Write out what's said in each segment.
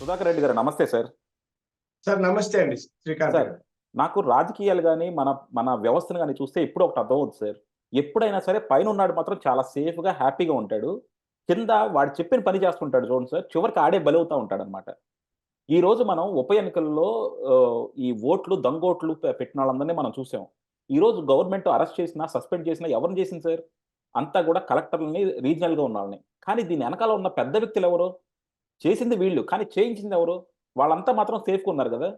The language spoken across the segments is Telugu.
సుధాకర్ రెడ్డి గారు నమస్తే సార్. సార్ నమస్తే అండి శ్రీకాంత్ సార్, గారు. నాకు రాజకీయాలు గాని, మన మన వ్యవస్థను గాని చూస్తే ఎప్పుడో ఒకటి అర్థమవుద్ది సార్. ఎప్పుడైనా సరే పైనున్నాడు మాత్రం చాలా సేఫ్‌గా, హ్యాపీగా ఉంటాడు. కింద వాడు చెప్పిన పని చేస్తుంటాడు చూడండి సార్, చివరికి ఆడే బలవుతా ఉంటాడనమాట. ఈరోజు మనం ఉప ఎన్నికల్లో ఈ ఓట్లు, దొంగోట్లు పెట్టినోళ్ళందరిని మనం చూసాం. ఈరోజు గవర్నమెంట్ అరెస్ట్ చేసినా, సస్పెండ్ చేసినా ఎవరిని చేసింది సార్? అంతా కూడా కలెక్టర్లని, రీజినల్‌గా ఉన్నోళ్ళని. కానీ దీని ఎనకాల ఉన్న పెద్ద వ్యక్తులెవరు? చేసింది వీళ్ళు. కానీ చేయించిందెవరు? వాళ్ళంతా మాత్రం సేఫ్‌గా ఉన్నారు గదా!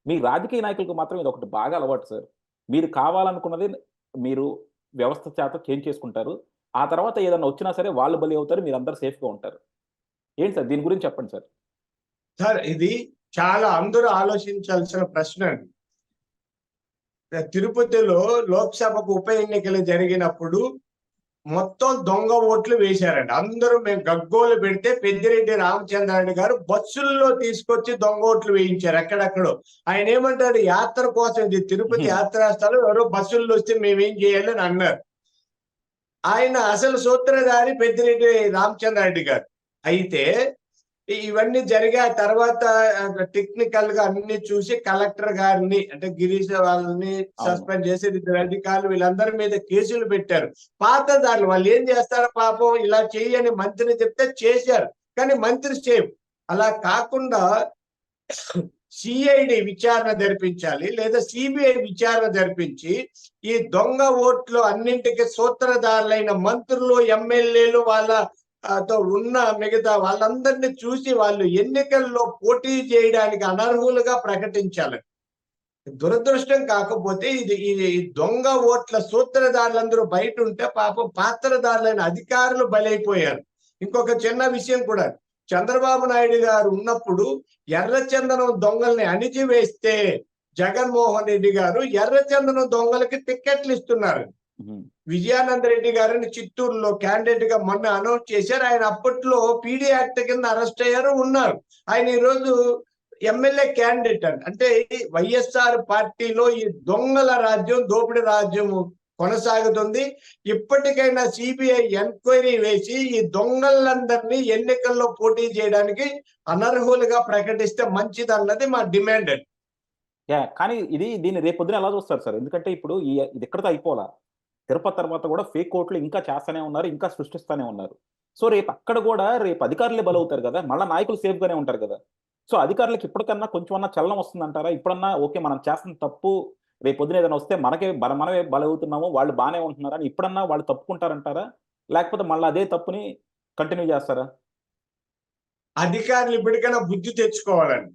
మీ రాజకీయ నాయకులకు మాత్రం ఇదొకటి బాగా అలవాటు సార్. మీరు కావాలనుకున్నది మీరు వ్యవస్థ చేత చేంజ్ చేసుకుంటారు. ఆ తర్వాత ఏదన్నా వచ్చినా సరే వాళ్ళు బలి అవుతారు. మీరందరూ సేఫ్‌గా ఉంటారు. ఏంటి సార్ దీని గురించి చెప్పండి సార్? సార్ ఇది చాలా అందరూ ఆలోచించాల్సిన ప్రశ్న అండి. తిరుపతిలో లోక్సభకు ఉప ఎన్నికలు జరిగినప్పుడు మొత్తం దొంగ ఓట్లు వేశారండి. అందరూ మేము గగ్గోలు పెడితే పెద్దిరెడ్డి రామచంద్రారెడ్డి గారు బస్సుల్లో తీసుకొచ్చి దొంగ ఓట్లు వేయించారు ఎక్కడెక్కడో. ఆయన ఏమంటాడు, యాత్ర కోసం ఇది తిరుపతి హుహు. యాత్రా స్థలం, ఎవరో బస్సుల్లో వస్తే మేమేం చేయాలి అని అన్నారు. ఆయన అసలు సూత్రధారి పెద్దిరెడ్డి రామచంద్రారెడ్డి గారు. అయితే ఇవన్నీ జరిగా తర్వాత టెక్నికల్ గా అన్ని చూసి కలెక్టర్ గారిని అంటే గిరీష్ వాళ్ళని అవును. సస్పెండ్ చేసి ఇద్దరు అధికారులు వీళ్ళందరి మీద కేసులు పెట్టారు. పాతదారులు వాళ్ళు ఏం చేస్తారో పాపం, ఇలా చెయ్యని మంత్రిని చెప్తే చేశారు. కానీ మంత్రి సేఫ్. అలా కాకుండా సిఐడి విచారణ జరిపించాలి, లేదా సిబిఐ విచారణ జరిపించి ఈ దొంగ ఓట్లు అన్నింటికి సూత్రధారులైన మంత్రులు, ఎమ్మెల్యేలు వాళ్ళ తో ఉన్న మిగతా వాళ్ళందరినీ చూసి వాళ్ళు ఎన్నికల్లో పోటీ చేయడానికి అనర్హులుగా ప్రకటించాలి. దురదృష్టం కాకపోతే ఇది దొంగ ఓట్ల సూత్రధారులందరూ బయట ఉంటే పాపం పాత్రధారులైన అధికారులు బలైపోయారు. ఇంకొక చిన్న విషయం కూడా, చంద్రబాబు నాయుడు గారు ఉన్నప్పుడు ఎర్రచందనం దొంగల్ని అణిచివేస్తే జగన్మోహన్ రెడ్డి గారు ఎర్రచందనం దొంగలకి టిక్కెట్లు ఇస్తున్నారు. హుహు. విజయానంద రెడ్డి గారిని చిత్తూరులో క్యాండిడేట్ గా మొన్న అనౌన్స్ చేశారు. ఆయన అప్పట్లో పీడీ యాక్ట్ కింద అరెస్ట్ అయ్యారు, ఉన్నారు. ఆయన ఈరోజు ఎమ్మెల్యే క్యాండిడేట్ అండి. అంటే వైఎస్ఆర్ పార్టీలో ఈ దొంగల రాజ్యం, దోపిడీ రాజ్యం కొనసాగుతుంది. ఇప్పటికైనా సిబిఐ ఎంక్వైరీ వేసి ఈ దొంగలందరినీ ఎన్నికల్లో పోటీ చేయడానికి అనర్హులుగా ప్రకటిస్తే మంచిది అన్నది మా డిమాండ్ అండి. కానీ దీన్ని రేపొద్దున ఎలా చూస్తారు సార్? ఎందుకంటే ఇప్పుడు ఇది ఇక్కడితో అయిపోలా. తిరుపతి తర్వాత గూడా ఫేక్ ఓట్లు ఇంకా చేస్తనే ఉన్నారు. ఇంకా సృష్టిస్తానే ఉన్నారు. సో, రేపక్కడ గూడా అధికారులే బలవుతారు గదా! మళ్ళా నాయకులు సేఫ్‌గానే ఉంటారు గదా! సో, అధికారులకి ఇప్పటికన్నా కొంచెమన్నా చలనం వస్తుందంటారా? ఇప్పుడన్నా ఓకే. మనం చేస్తున్న తప్పు రేపొద్దున ఏదైనా వస్తే మనమే బలవుతున్నాము. వాళ్ళు బానే ఉంటున్నారని ఇప్పుడన్నా వాళ్ళు తప్పుకుంటారంటారా? లేకపోతే మళ్ళా అదే తప్పుని కంటిన్యూ జేస్తారా? అధికారులు ఇప్పటికైనా బుద్ధి తెచ్చుకోవాలండి.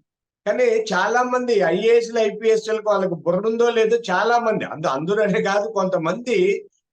కానీ చాలా మంది ఐఏఎస్‌లు, ఐపీఎస్‌లకు వాళ్ళకి బుర్ర ఉందో లేదో చాలా మంది అందరనే కాదు, కొంతమంది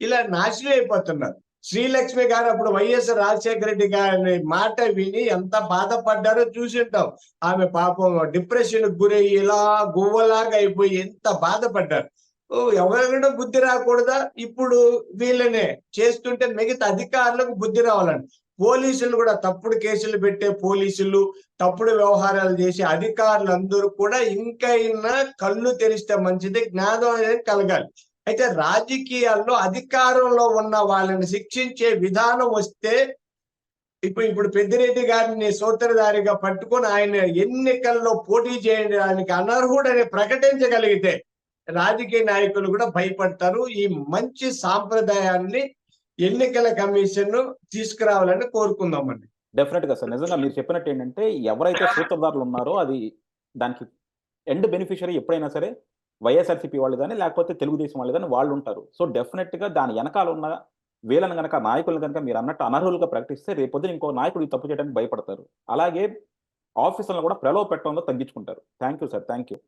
ఇలా నాశనం అయిపోతున్నారు. శ్రీలక్ష్మి గారు అప్పుడు వైఎస్ రాజశేఖర రెడ్డి గారి మాట విని ఎంత బాధపడ్డారో చూసుంటాం. ఆమె పాపం డిప్రెషన్‌కి గురయ్యి ఇలా గువ్వలాగా అయిపోయి ఎంత బాధపడ్డారు. ఓహ్! ఎవరికైనా బుద్ధి రాకూడదా? ఇప్పుడు వీళ్ళనే చేస్తుంటే మిగతా అధికారులకు బుద్ధి రావాలండి. పోలీసులు కూడా తప్పుడు కేసులు పెట్టే పోలీసులు, తప్పుడు వ్యవహారాలు చేసే అధికారులందరూ కూడా ఇంకైనా కళ్ళు తెరిస్తే మంచిది, జ్ఞానం అనేది కలగాలి. అయితే రాజకీయాల్లో అధికారంలో ఉన్న వాళ్ళని శిక్షించే విధానం వస్తే ఇప్పుడు పెద్దిరెడ్డి గారిని సూత్రధారిగా పట్టుకొని ఆయన ఎన్నికల్లో పోటీ చేయడానికి అనర్హుడని ప్రకటించగలిగితే రాజకీయ నాయకులు కూడా భయపడతారు. ఈ మంచి సాంప్రదాయాన్ని ఎన్నికల కమిషన్ తీసుకురావాలని కోరుకుందామండి. డెఫినెట్‌గా సార్. నిజంగా మీరు చెప్పినట్టేంటంటే ఎవరైతే సూత్రధారులున్నారో దానికి ఎండ్ బెనిఫిషియరీ ఎప్పుడైనా సరే వైఎస్ఆర్‌సీపీ వాళ్ళు గాని, లేకపోతే తెలుగుదేశం వాళ్ళు గాని వాళ్ళుంటారు. సో, డెఫినెట్‌గా దాని ఎనకాల ఉన్న వీళ్ళని గనక నాయకులను గనక మీరన్నట్టు అనర్హులుగా ప్రకటిస్తే రేపొద్దున ఇంకో నాయకుడు ఈ తప్పు చేయడానికి భయపడతారు. అలాగే ఆఫీసర్‌లను కూడా ప్రలోభ పెట్టడంలో తగ్గించుకుంటారు. Thank you sir. Thank you.